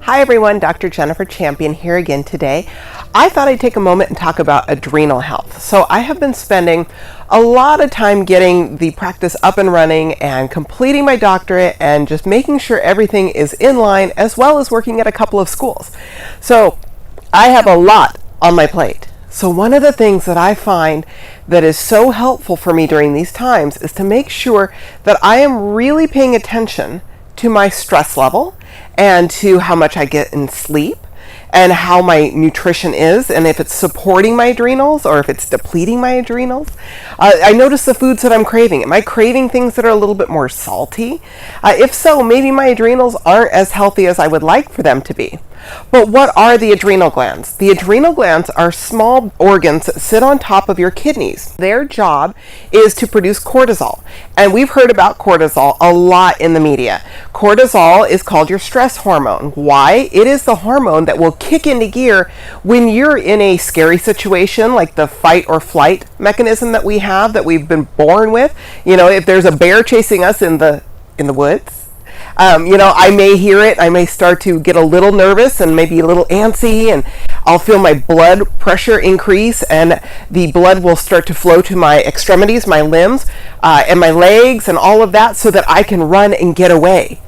Hi everyone, Dr. Jennifer Champion here again today. I thought I'd take a moment and talk about adrenal health. So I have been spending a lot of time getting the practice up and running and completing my doctorate and just making sure everything is in line, as well as working at a couple of schools. So I have a lot on my plate. So one of the things that I find that is so helpful for me during these times is to make sure that I am really paying attention to my stress level and to how much I get in sleep and how my nutrition is, and if it's supporting my adrenals or if it's depleting my adrenals. I notice the foods that I'm craving. Am I craving things that are a little bit more salty? If so, maybe my adrenals aren't as healthy as I would like for them to be. But what are the adrenal glands? The adrenal glands are small organs that sit on top of your kidneys. Their job is to produce cortisol. And we've heard about cortisol a lot in the media. Cortisol is called your stress hormone. Why? It is the hormone that will kick into gear when you're in a scary situation, like the fight or flight mechanism that we have, that we've been born with. You know, if there's a bear chasing us in the woods, I may hear it. I may start to get a little nervous and maybe a little antsy, and I'll feel my blood pressure increase, and the blood will start to flow to my extremities, my limbs, and my legs, and all of that, so that I can run and get away.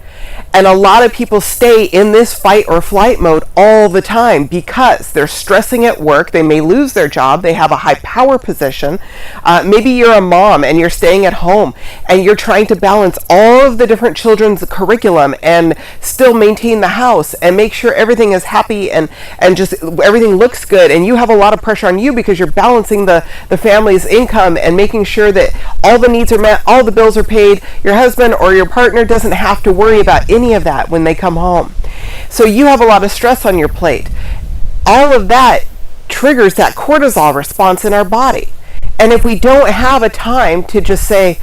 And a lot of people stay in this fight or flight mode all the time because they're stressing at work. They may lose their job. They have a high power position. Maybe you're a mom and you're staying at home and you're trying to balance all of the different children's curriculum and still maintain the house and make sure everything is happy and just everything looks good. And you have a lot of pressure on you because you're balancing the family's income and making sure that all the needs are met, all the bills are paid. Your husband or your partner doesn't have to worry about any of that when they come home. So you have a lot of stress on your plate. All of that triggers that cortisol response in our body. And if we don't have a time to just say,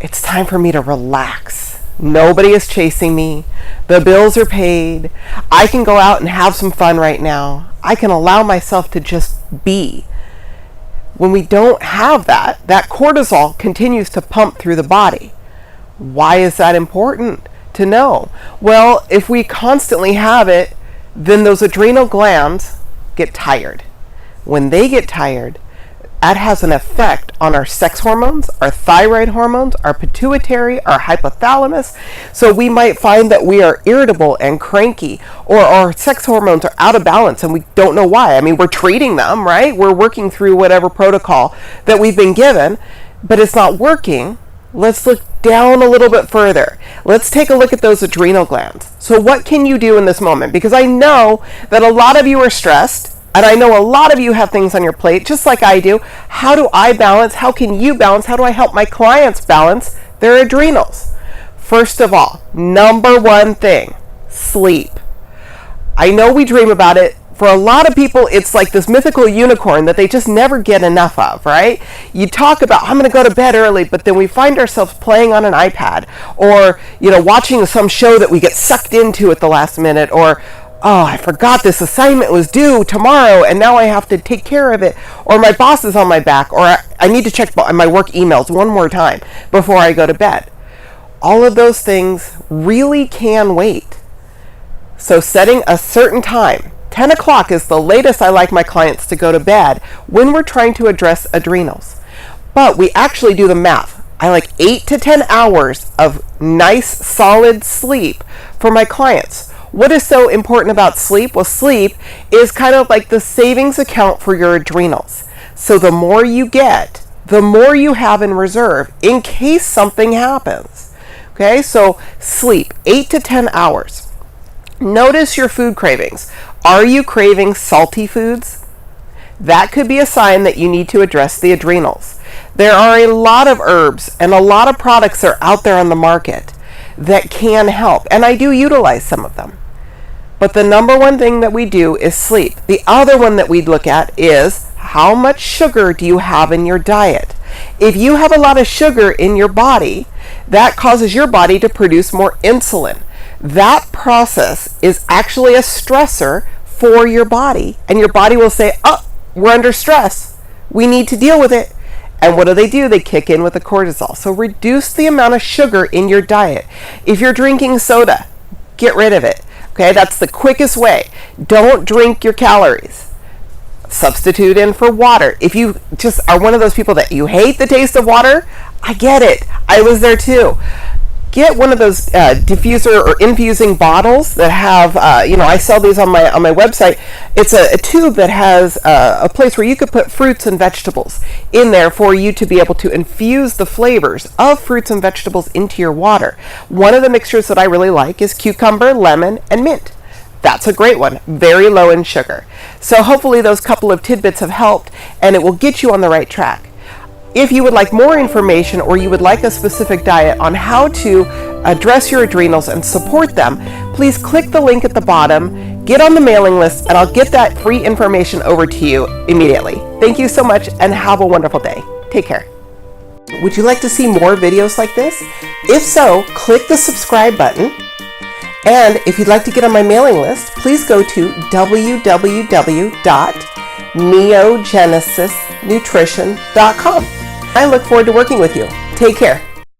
it's time for me to relax. Nobody is chasing me. The bills are paid. I can go out and have some fun right now. I can allow myself to just be. When we don't have that, that cortisol continues to pump through the body. Why is that important to know? Well, if we constantly have it, then those adrenal glands get tired. When they get tired, that has an effect on our sex hormones, our thyroid hormones, our pituitary, our hypothalamus. So we might find that we are irritable and cranky, or our sex hormones are out of balance and we don't know why. I mean, we're treating them, right? We're working through whatever protocol that we've been given, but it's not working. Let's look down a little bit further. Let's take a look at those adrenal glands. So what can you do in this moment? Because I know that a lot of you are stressed, and I know a lot of you have things on your plate, just like I do. How do I balance? How can you balance? How do I help my clients balance their adrenals? First of all, number one thing, sleep. I know we dream about it. For a lot of people, it's like this mythical unicorn that they just never get enough of, right? You talk about, I'm going to go to bed early, but then we find ourselves playing on an iPad or, watching some show that we get sucked into at the last minute, or, oh, I forgot this assignment was due tomorrow and now I have to take care of it, or my boss is on my back, or I need to check my work emails one more time before I go to bed. All of those things really can wait. So setting a certain time, 10 o'clock is the latest I like my clients to go to bed when we're trying to address adrenals. But we actually do the math. I like 8 to 10 hours of nice, solid sleep for my clients. What is so important about sleep? Well, sleep is kind of like the savings account for your adrenals. So the more you get, the more you have in reserve in case something happens. Okay, so sleep, 8 to 10 hours. Notice your food cravings. Are you craving salty foods? That could be a sign that you need to address the adrenals. There are a lot of herbs and a lot of products that are out there on the market that can help, and I do utilize some of them. But the number one thing that we do is sleep. The other one that we look at is how much sugar do you have in your diet? If you have a lot of sugar in your body, that causes your body to produce more insulin. That process is actually a stressor for your body, and your body will say, oh, we're under stress. We need to deal with it. And what do? They kick in with the cortisol. So reduce the amount of sugar in your diet. If you're drinking soda, get rid of it. Okay, that's the quickest way. Don't drink your calories. Substitute in for water. If you just are one of those people that you hate the taste of water, I get it. I was there too. Get one of those diffuser or infusing bottles that have, I sell these on my website. It's a tube that has a place where you could put fruits and vegetables in there for you to be able to infuse the flavors of fruits and vegetables into your water. One of the mixtures that I really like is cucumber, lemon, and mint. That's a great one, very low in sugar. So hopefully those couple of tidbits have helped, and it will get you on the right track. If you would like more information, or you would like a specific diet on how to address your adrenals and support them, please click the link at the bottom, get on the mailing list, and I'll get that free information over to you immediately. Thank you so much, and have a wonderful day. Take care. Would you like to see more videos like this? If so, click the subscribe button. And if you'd like to get on my mailing list, please go to www.neogenesisnutrition.com. I look forward to working with you. Take care.